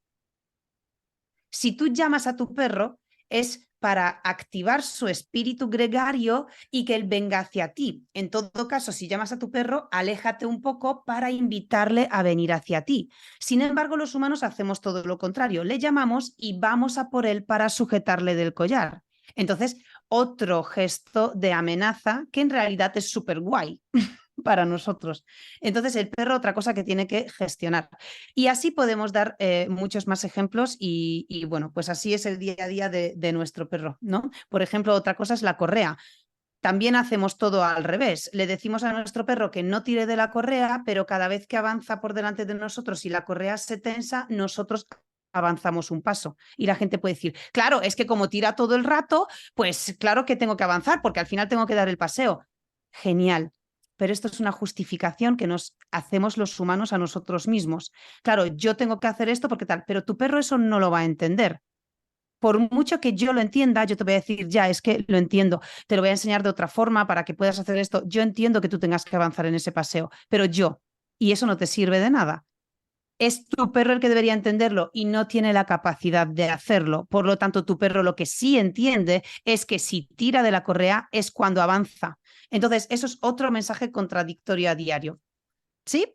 Si tú llamas a tu perro, es para activar su espíritu gregario y que él venga hacia ti. En todo caso, si llamas a tu perro, aléjate un poco para invitarle a venir hacia ti. Sin embargo, los humanos hacemos todo lo contrario. Le llamamos y vamos a por él para sujetarle del collar. Entonces, otro gesto de amenaza que en realidad es súper guay para nosotros. Entonces, el perro, otra cosa que tiene que gestionar. Y así podemos dar muchos más ejemplos y, bueno, pues así es el día a día de nuestro perro, ¿no? Por ejemplo, otra cosa es la correa. También hacemos todo al revés. Le decimos a nuestro perro que no tire de la correa, pero cada vez que avanza por delante de nosotros y la correa se tensa, nosotros avanzamos un paso. Y la gente puede decir, claro, es que como tira todo el rato, pues claro que tengo que avanzar porque al final tengo que dar el paseo. Genial. Pero esto es una justificación que nos hacemos los humanos a nosotros mismos. Claro, yo tengo que hacer esto porque tal, pero tu perro eso no lo va a entender. Por mucho que yo lo entienda, yo te voy a decir, ya, es que lo entiendo, te lo voy a enseñar de otra forma para que puedas hacer esto. Yo entiendo que tú tengas que avanzar en ese paseo, pero y eso no te sirve de nada. Es tu perro el que debería entenderlo y no tiene la capacidad de hacerlo. Por lo tanto, tu perro lo que sí entiende es que si tira de la correa es cuando avanza. Entonces, eso es otro mensaje contradictorio a diario. ¿Sí?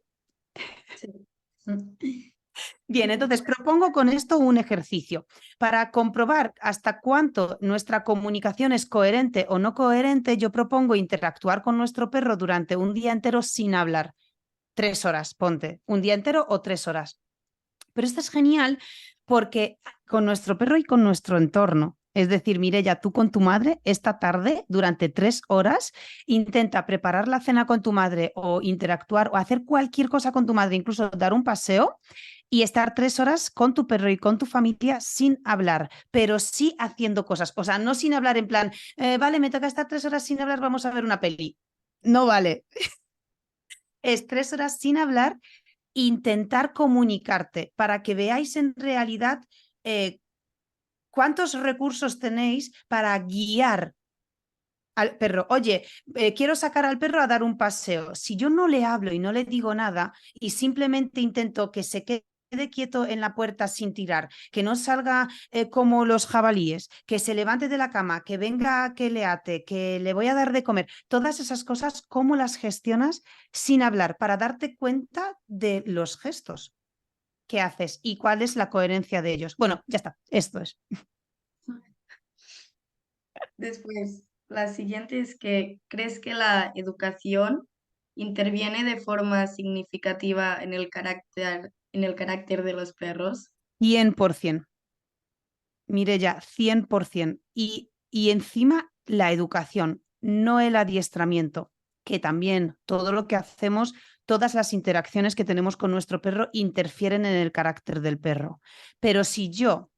Sí. Bien, entonces propongo con esto un ejercicio para comprobar hasta cuánto nuestra comunicación es coherente o no coherente. Yo propongo interactuar con nuestro perro durante un día entero sin hablar. 3 horas, ponte, un día entero o 3 horas. Pero esto es genial porque con nuestro perro y con nuestro entorno. Es decir, Mireia, tú con tu madre esta tarde, durante 3 horas, intenta preparar la cena con tu madre o interactuar o hacer cualquier cosa con tu madre, incluso dar un paseo y estar 3 horas con tu perro y con tu familia sin hablar, pero sí haciendo cosas. O sea, no sin hablar en plan, vale, me toca estar 3 horas sin hablar, vamos a ver una peli. No vale. Es 3 horas sin hablar, intentar comunicarte para que veáis en realidad cuántos recursos tenéis para guiar al perro. Oye, quiero sacar al perro a dar un paseo. Si yo no le hablo y no le digo nada y simplemente intento que se quede quieto en la puerta sin tirar, que no salga como los jabalíes, que se levante de la cama, que venga, que le ate, que le voy a dar de comer, todas esas cosas, ¿cómo las gestionas sin hablar para darte cuenta de los gestos que haces y cuál es la coherencia de ellos? Bueno, ya está, esto es. Después, la siguiente es que ¿crees que la educación interviene de forma significativa en el carácter de los perros? 100%. Mireia, 100%. Y encima la educación, no el adiestramiento, que también todo lo que hacemos, todas las interacciones que tenemos con nuestro perro interfieren en el carácter del perro. Pero si yo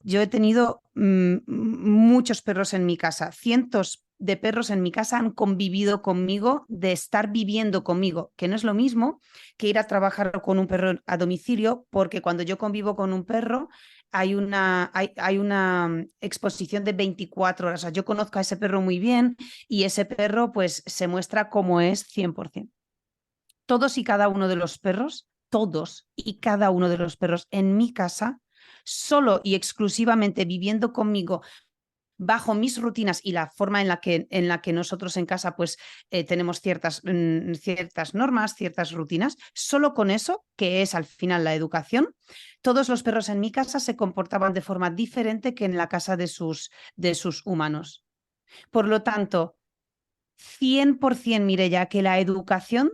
he tenido muchos perros en mi casa, cientos de perros en mi casa han convivido conmigo, de estar viviendo conmigo, que no es lo mismo que ir a trabajar con un perro a domicilio, porque cuando yo convivo con un perro hay una exposición de 24 horas. O sea, yo conozco a ese perro muy bien y ese perro pues se muestra como es 100%. Todos y cada uno de los perros, todos y cada uno de los perros en mi casa, solo y exclusivamente viviendo conmigo bajo mis rutinas y la forma en la que nosotros en casa pues tenemos ciertas normas, ciertas rutinas, solo con eso, que es al final la educación, todos los perros en mi casa se comportaban de forma diferente que en la casa de sus humanos. Por lo tanto, 100%, Mireia, que la educación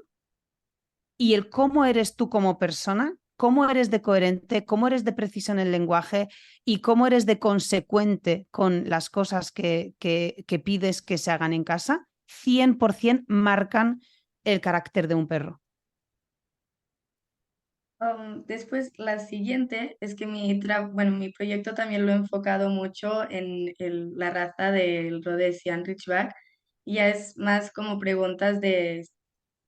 y el cómo eres tú como persona, cómo eres de coherente, cómo eres de preciso en el lenguaje y cómo eres de consecuente con las cosas que pides que se hagan en casa, 100% marcan el carácter de un perro. Después, la siguiente es que bueno, mi proyecto también lo he enfocado mucho en la raza del Rhodesian Ridgeback. Y ya es más como preguntas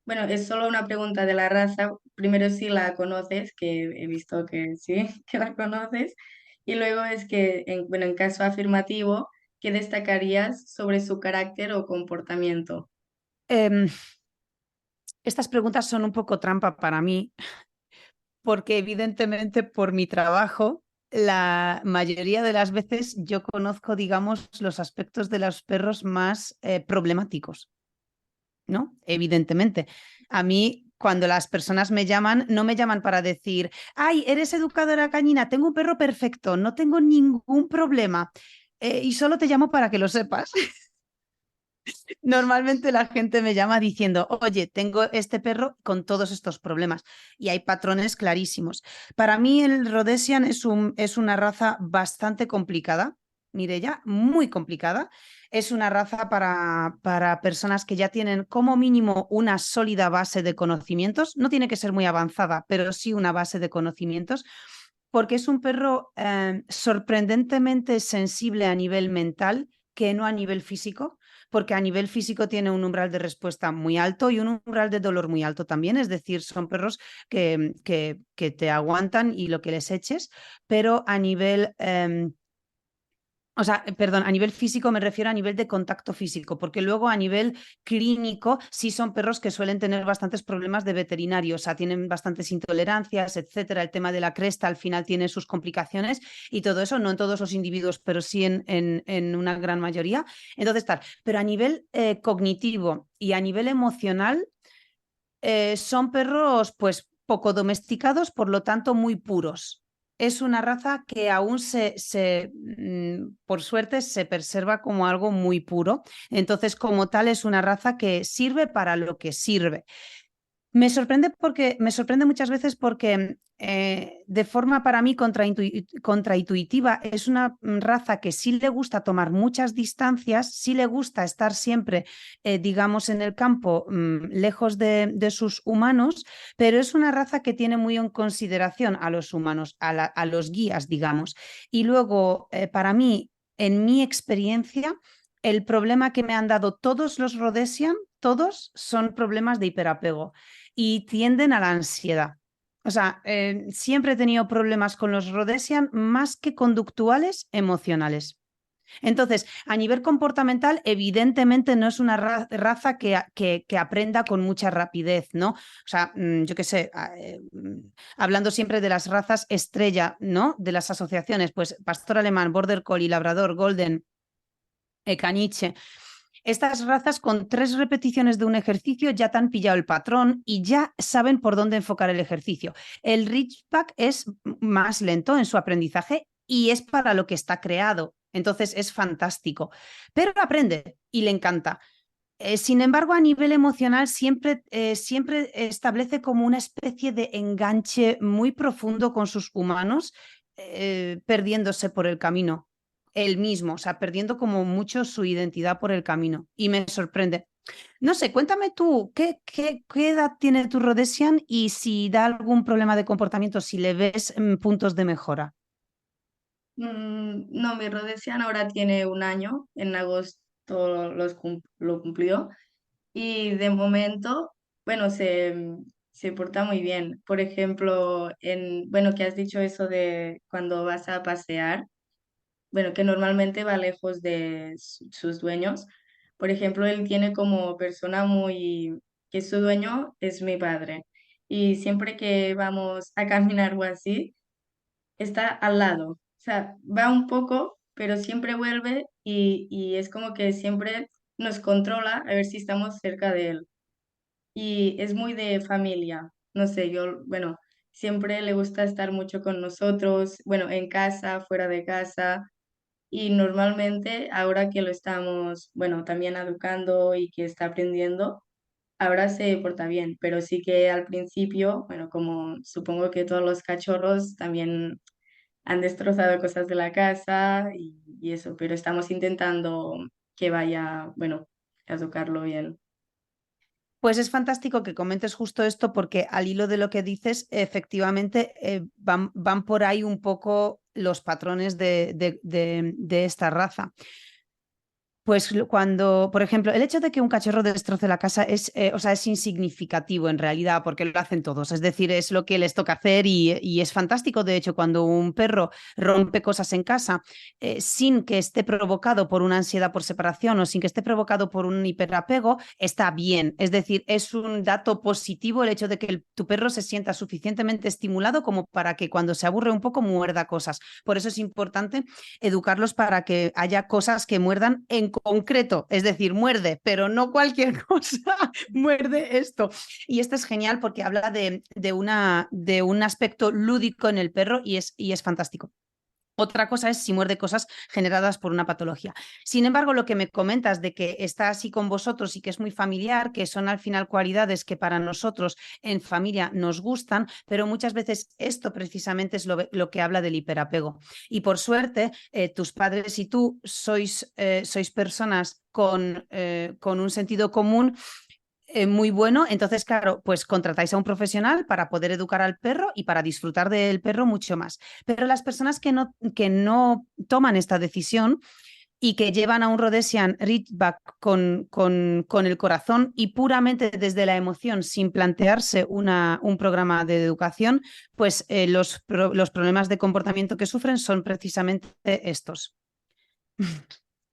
bueno, es solo una pregunta de la raza. Primero si la conoces, que he visto que sí, que la conoces. Y luego es que, bueno, en caso afirmativo, ¿qué destacarías sobre su carácter o comportamiento? Eh, estas preguntas son un poco trampa para mí, porque evidentemente por mi trabajo, la mayoría de las veces yo conozco, digamos, los aspectos de los perros más problemáticos, ¿no? Evidentemente. A mí, cuando las personas me llaman, no me llaman para decir, ay, eres educadora cañina, tengo un perro perfecto, no tengo ningún problema. Y solo te llamo para que lo sepas. Normalmente la gente me llama diciendo, oye, tengo este perro con todos estos problemas y hay patrones clarísimos. Para mí el Rhodesian es una raza bastante complicada, Mireia, muy complicada. Es una raza para personas que ya tienen como mínimo una sólida base de conocimientos. No tiene que ser muy avanzada, pero sí una base de conocimientos, porque es un perro sorprendentemente sensible a nivel mental que no a nivel físico, porque a nivel físico tiene un umbral de respuesta muy alto y un umbral de dolor muy alto también, es decir, son perros que te aguantan y lo que les eches, pero a nivel... o sea, perdón, a nivel físico me refiero a nivel de contacto físico, porque luego a nivel clínico sí son perros que suelen tener bastantes problemas de veterinario, o sea, tienen bastantes intolerancias, etcétera. El tema de la cresta al final tiene sus complicaciones y todo eso, no en todos los individuos, pero sí en una gran mayoría. Entonces, tal, pero a nivel cognitivo y a nivel emocional, son perros pues poco domesticados, por lo tanto muy puros. Es una raza que aún por suerte, se preserva como algo muy puro. Entonces, como tal, es una raza que sirve para lo que sirve. Me sorprende muchas veces porque de forma para mí contraintuitiva es una raza que sí le gusta tomar muchas distancias, sí le gusta estar siempre, digamos, en el campo, lejos de sus humanos, pero es una raza que tiene muy en consideración a los humanos, a los guías, digamos. Y luego, para mí, en mi experiencia, el problema que me han dado todos los Rhodesian, todos son problemas de hiperapego y tienden a la ansiedad. O sea, siempre he tenido problemas con los Rhodesian más que conductuales, emocionales. Entonces, a nivel comportamental, evidentemente no es una raza que aprenda con mucha rapidez, ¿no? O sea, yo qué sé, hablando siempre de las razas estrella, ¿no? De las asociaciones, pues pastor alemán, border collie, labrador, golden, caniche. Estas razas con 3 repeticiones de un ejercicio ya te han pillado el patrón y ya saben por dónde enfocar el ejercicio. El Ridgeback es más lento en su aprendizaje y es para lo que está creado. Entonces es fantástico, pero aprende y le encanta. Sin embargo, a nivel emocional siempre establece como una especie de enganche muy profundo con sus humanos, perdiéndose por el camino él mismo, o sea, perdiendo como mucho su identidad por el camino. Y me sorprende. No sé, cuéntame tú, ¿qué edad tiene tu Rhodesian y si da algún problema de comportamiento, si le ves puntos de mejora? No, mi Rhodesian ahora tiene 1 año, en agosto lo cumplió. Y de momento, bueno, se porta muy bien. Por ejemplo, bueno, que has dicho eso de cuando vas a pasear, bueno, que normalmente va lejos de sus dueños. Por ejemplo, él tiene como persona que su dueño es mi padre. Y siempre que vamos a caminar o así, está al lado. O sea, va un poco, pero siempre vuelve y es como que siempre nos controla a ver si estamos cerca de él. Y es muy de familia. No sé, bueno, siempre le gusta estar mucho con nosotros, bueno, en casa, fuera de casa. y normalmente ahora que lo estamos, bueno, también educando y que está aprendiendo, ahora se porta bien, pero sí que al principio, bueno, como supongo que todos los cachorros también han destrozado cosas de la casa y eso, pero estamos intentando que vaya, bueno, a educarlo bien. Pues es fantástico que comentes justo esto porque al hilo de lo que dices, efectivamente van por ahí un poco los patrones de esta raza. Pues cuando, por ejemplo, el hecho de que un cachorro destroce la casa o sea, es insignificativo en realidad, porque lo hacen todos. Es decir, es lo que les toca hacer y es fantástico. De hecho, cuando un perro rompe cosas en casa sin que esté provocado por una ansiedad por separación o sin que esté provocado por un hiperapego, está bien. Es decir, es un dato positivo el hecho de que tu perro se sienta suficientemente estimulado como para que cuando se aburre un poco muerda cosas. Por eso es importante educarlos para que haya cosas que muerdan en concreto, es decir, muerde, pero no cualquier cosa, muerde esto. Y esto es genial porque habla de un aspecto lúdico en el perro y es fantástico. Otra cosa es si muerde cosas generadas por una patología. Sin embargo, lo que me comentas de que está así con vosotros y que es muy familiar, que son al final cualidades que para nosotros en familia nos gustan, pero muchas veces esto precisamente es lo que habla del hiperapego. Y por suerte, tus padres y tú sois personas con un sentido común muy bueno. Entonces, claro, pues contratáis a un profesional para poder educar al perro y para disfrutar del perro mucho más. Pero las personas que no toman esta decisión y que llevan a un Rhodesian Ridgeback con el corazón y puramente desde la emoción, sin plantearse un programa de educación, pues los problemas de comportamiento que sufren son precisamente estos.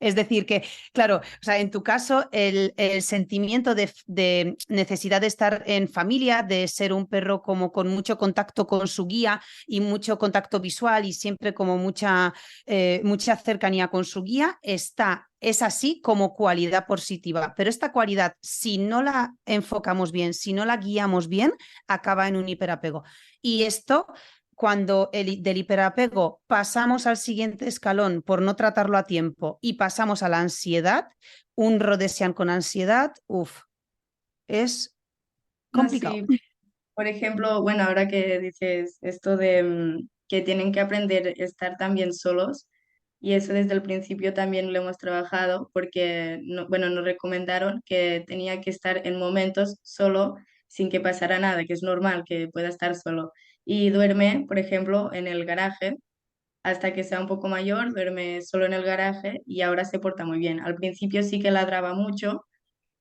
Es decir, que, claro, o sea, en tu caso, el sentimiento de necesidad de estar en familia, de ser un perro como con mucho contacto con su guía y mucho contacto visual y siempre como mucha cercanía con su guía, es así como cualidad positiva. Pero esta cualidad, si no la enfocamos bien, si no la guiamos bien, acaba en un hiperapego. Y esto cuando del hiperapego pasamos al siguiente escalón por no tratarlo a tiempo y pasamos a la ansiedad, un Rhodesian con ansiedad, es No, complicado. sí, por ejemplo, bueno, ahora que dices esto de que tienen que aprender a estar también solos, y eso desde el principio también lo hemos trabajado, porque, bueno, nos recomendaron que tenía que estar en momentos solo, sin que pasara nada, que es normal que pueda estar solo. Y duerme, por ejemplo, en el garaje, hasta que sea un poco mayor, duerme solo en el garaje y ahora se porta muy bien. Al principio sí que ladraba mucho,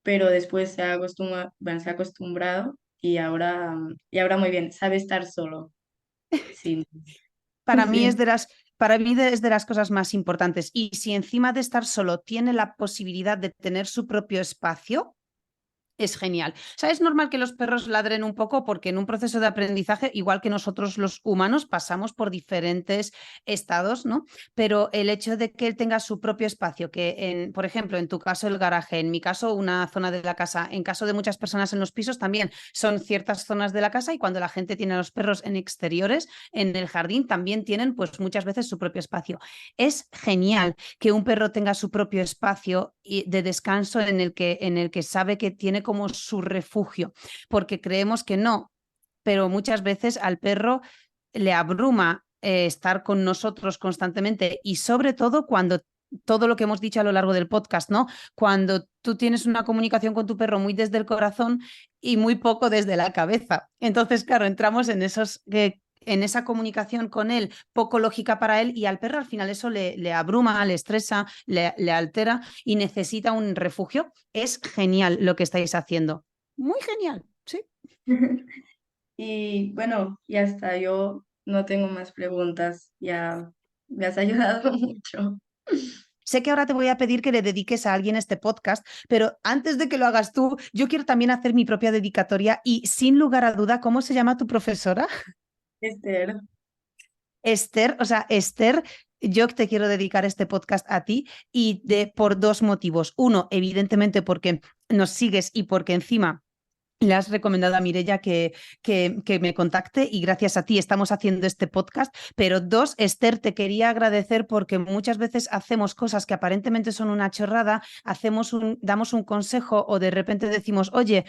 pero después bueno, se ha acostumbrado y ahora muy bien, sabe estar solo. Sí, Para mí sí. es de las cosas más importantes. Y si encima de estar solo tiene la posibilidad de tener su propio espacio, es genial. O sea, es normal que los perros ladren un poco porque en un proceso de aprendizaje, igual que nosotros los humanos, pasamos por diferentes estados, ¿no? Pero el hecho de que él tenga su propio espacio, por ejemplo, en tu caso el garaje, en mi caso una zona de la casa, en caso de muchas personas en los pisos también son ciertas zonas de la casa y cuando la gente tiene a los perros en exteriores, en el jardín, también tienen pues muchas veces su propio espacio. Es genial que un perro tenga su propio espacio de descanso en el que sabe que tiene como su refugio, porque creemos que no, pero muchas veces al perro le abruma estar con nosotros constantemente y sobre todo cuando todo lo que hemos dicho a lo largo del podcast, ¿no? Cuando tú tienes una comunicación con tu perro muy desde el corazón y muy poco desde la cabeza. Entonces, claro, entramos en esa comunicación con él, poco lógica para él, y al perro al final eso le abruma, le estresa, le altera y necesita un refugio. Es genial lo que estáis haciendo. Muy genial, sí. Y bueno, ya está, yo no tengo más preguntas, ya me has ayudado mucho. Sé que ahora te voy a pedir que le dediques a alguien este podcast, pero antes de que lo hagas tú, yo quiero también hacer mi propia dedicatoria y sin lugar a duda, ¿cómo se llama tu profesora? Esther. Esther, o sea, Esther, yo te quiero dedicar este podcast a ti por dos motivos. Uno, evidentemente porque nos sigues y porque encima Le has recomendado a Mireia que me contacte y gracias a ti estamos haciendo este podcast. Pero dos, Esther, te quería agradecer porque muchas veces hacemos cosas que aparentemente son una chorrada, damos un consejo o de repente decimos, oye,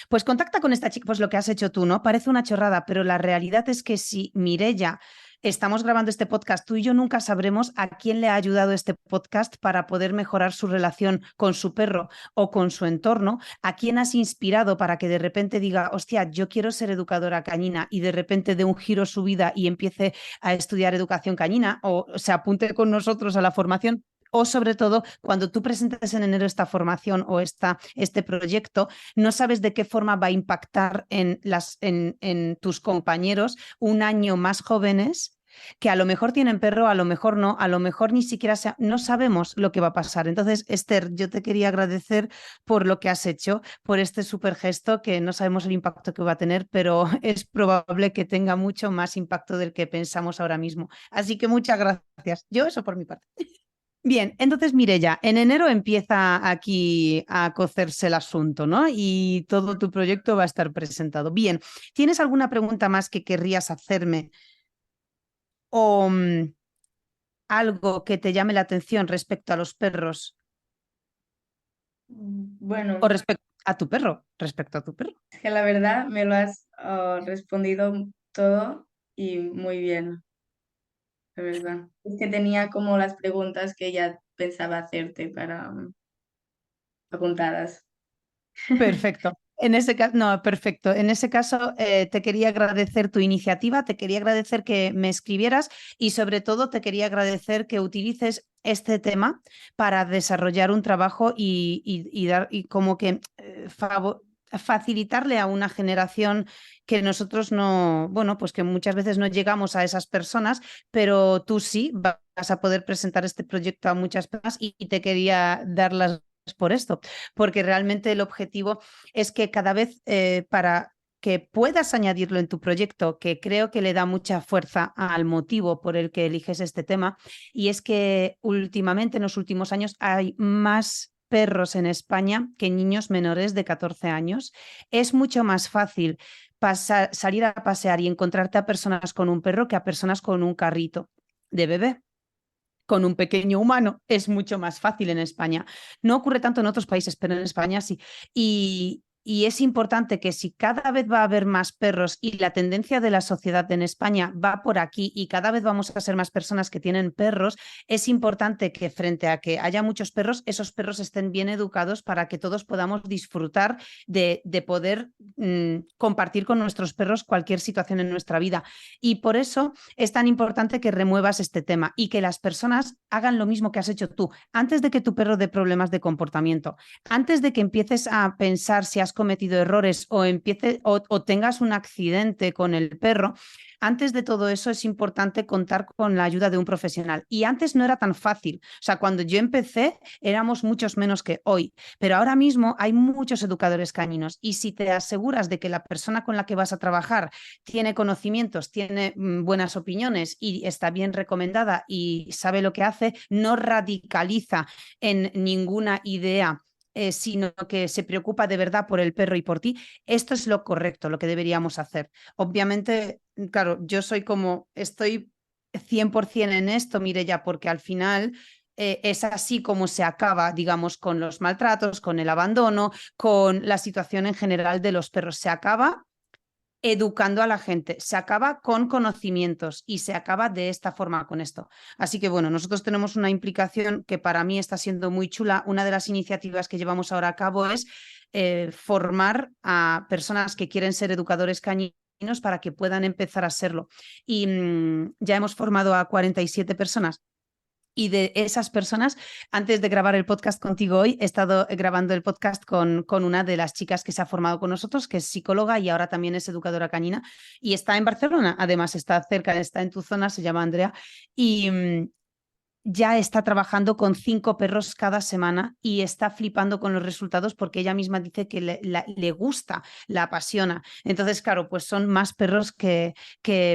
pues contacta con esta chica, pues lo que has hecho tú, ¿no? Parece una chorrada, pero la realidad es que si Mireia estamos grabando este podcast, tú y yo nunca sabremos a quién le ha ayudado este podcast para poder mejorar su relación con su perro o con su entorno, a quién has inspirado para que de repente diga, hostia, yo quiero ser educadora canina y de repente dé un giro su vida y empiece a estudiar educación canina o se apunte con nosotros a la formación. O sobre todo, cuando tú presentes en enero esta formación o este proyecto, no sabes de qué forma va a impactar en tus compañeros un año más jóvenes que a lo mejor tienen perro, a lo mejor no, a lo mejor ni siquiera no sabemos lo que va a pasar. Entonces, Esther, yo te quería agradecer por lo que has hecho, por este súper gesto que no sabemos el impacto que va a tener, pero es probable que tenga mucho más impacto del que pensamos ahora mismo. Así que muchas gracias. Yo eso por mi parte. Bien, entonces Mireia, en enero empieza aquí a cocerse el asunto, ¿no? Y todo tu proyecto va a estar presentado. Bien, ¿tienes alguna pregunta más que querrías hacerme o algo que te llame la atención respecto a los perros o Bueno, respecto a tu perro, respecto a tu perro? es que la verdad me lo has respondido todo y muy bien, la verdad. Es que tenía como las preguntas que ya pensaba hacerte para apuntadas. Perfecto. En ese caso, no, perfecto. En ese caso, te quería agradecer tu iniciativa, te quería agradecer que me escribieras y sobre todo te quería agradecer que utilices este tema para desarrollar un trabajo y dar y como que facilitarle a una generación que nosotros no, bueno, pues que muchas veces no llegamos a esas personas, pero tú sí vas a poder presentar este proyecto a muchas personas y te quería dar las por esto, porque realmente el objetivo es que cada vez para que puedas añadirlo en tu proyecto, que creo que le da mucha fuerza al motivo por el que eliges este tema, y es que últimamente, en los últimos años, hay más perros en España que niños menores de 14 años. Es mucho más fácil salir a pasear y encontrarte a personas con un perro que a personas con un carrito de bebé con un pequeño humano es mucho más fácil en España. No ocurre tanto en otros países, pero en España sí. Y es importante que si cada vez va a haber más perros y la tendencia de la sociedad en España va por aquí y cada vez vamos a ser más personas que tienen perros, es importante que frente a que haya muchos perros, esos perros estén bien educados para que todos podamos disfrutar de poder compartir con nuestros perros cualquier situación en nuestra vida. Y por eso es tan importante que remuevas este tema y que las personas hagan lo mismo que has hecho tú. Antes de que tu perro dé problemas de comportamiento, antes de que empieces a pensar si has cometido errores o tengas un accidente con el perro, antes de todo eso es importante contar con la ayuda de un profesional. Y antes no era tan fácil. O sea, cuando yo empecé éramos muchos menos que hoy, pero ahora mismo hay muchos educadores caninos y si te aseguras de que la persona con la que vas a trabajar tiene conocimientos, tiene buenas opiniones y está bien recomendada y sabe lo que hace, no radicaliza en ninguna idea, sino que se preocupa de verdad por el perro y por ti, esto es lo correcto, lo que deberíamos hacer. Obviamente, claro, yo estoy 100% en esto, Mireia, porque al final es así como se acaba, digamos, con los maltratos, con el abandono, con la situación en general de los perros. Se acaba educando a la gente, se acaba con conocimientos y se acaba de esta forma con esto. Así que bueno, nosotros tenemos una implicación que para mí está siendo muy chula. Una de las iniciativas que llevamos ahora a cabo es formar a personas que quieren ser educadores cañinos para que puedan empezar a serlo. Y ya hemos formado a 47 personas. Y de esas personas, antes de grabar el podcast contigo hoy, he estado grabando el podcast con una de las chicas que se ha formado con nosotros, que es psicóloga y ahora también es educadora canina y está en Barcelona. Además, está cerca, está en tu zona, se llama Andrea. Y ya está trabajando con 5 perros cada semana y está flipando con los resultados porque ella misma dice que le gusta, la apasiona. Entonces, claro, pues son más perros que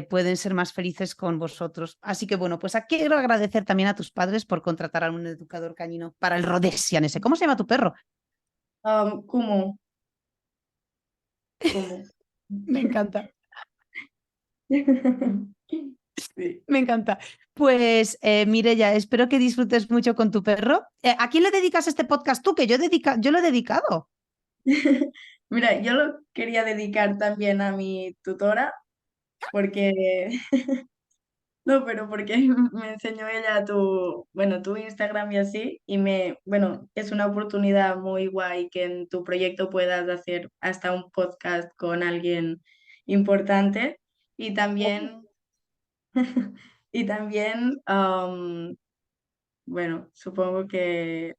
pueden ser más felices con vosotros. Así que bueno, pues aquí quiero agradecer también a tus padres por contratar a un educador canino para el Rhodesian ese. ¿Cómo se llama tu perro? Kumu, como. Me encanta. Sí. Me encanta. Pues Mireia, espero que disfrutes mucho con tu perro. ¿A quién le dedicas este podcast tú? Que yo lo he dedicado. Mira, yo lo quería dedicar también a mi tutora, porque, no, pero porque me enseñó ella bueno, tu Instagram y así, y bueno, es una oportunidad muy guay que en tu proyecto puedas hacer hasta un podcast con alguien importante, y también, y también, bueno, supongo que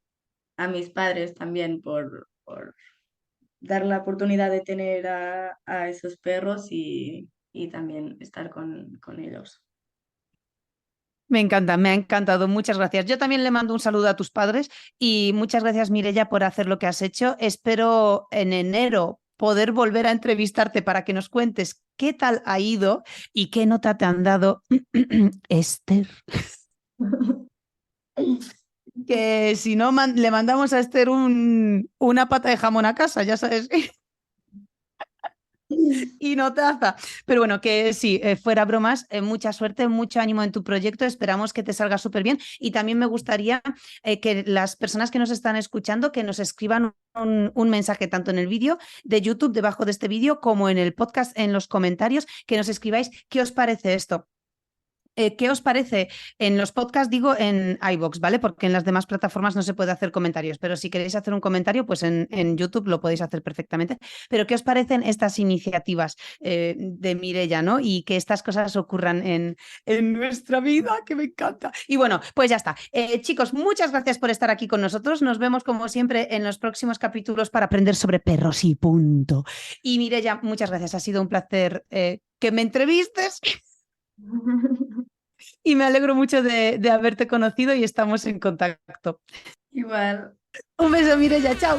a mis padres también por dar la oportunidad de tener a esos perros y también estar con ellos. Me encanta, me ha encantado. Muchas gracias. Yo también le mando un saludo a tus padres y muchas gracias, Mireia, por hacer lo que has hecho. Espero en enero poder volver a entrevistarte para que nos cuentes qué tal ha ido y qué nota te han dado, Esther. Que si no, le mandamos a Esther una pata de jamón a casa, ya sabes. Y notaza. Pero bueno, que sí, fuera bromas, mucha suerte, mucho ánimo en tu proyecto. Esperamos que te salga súper bien. Y también me gustaría que las personas que nos están escuchando, que nos escriban un mensaje tanto en el vídeo de YouTube, debajo de este vídeo, como en el podcast, en los comentarios, que nos escribáis qué os parece esto. ¿Qué os parece? En los podcasts digo en iVoox, ¿vale? Porque en las demás plataformas no se puede hacer comentarios, pero si queréis hacer un comentario, pues en YouTube lo podéis hacer perfectamente. Pero ¿qué os parecen estas iniciativas de Mireia, ¿no? Y que estas cosas ocurran en nuestra vida, que me encanta. Y bueno, pues ya está. Chicos, muchas gracias por estar aquí con nosotros. Nos vemos como siempre en los próximos capítulos para aprender sobre perros y punto. Y Mireia, muchas gracias. Ha sido un placer que me entrevistes. Y me alegro mucho de haberte conocido y estamos en contacto. Igual. Un beso, Mireia, chao.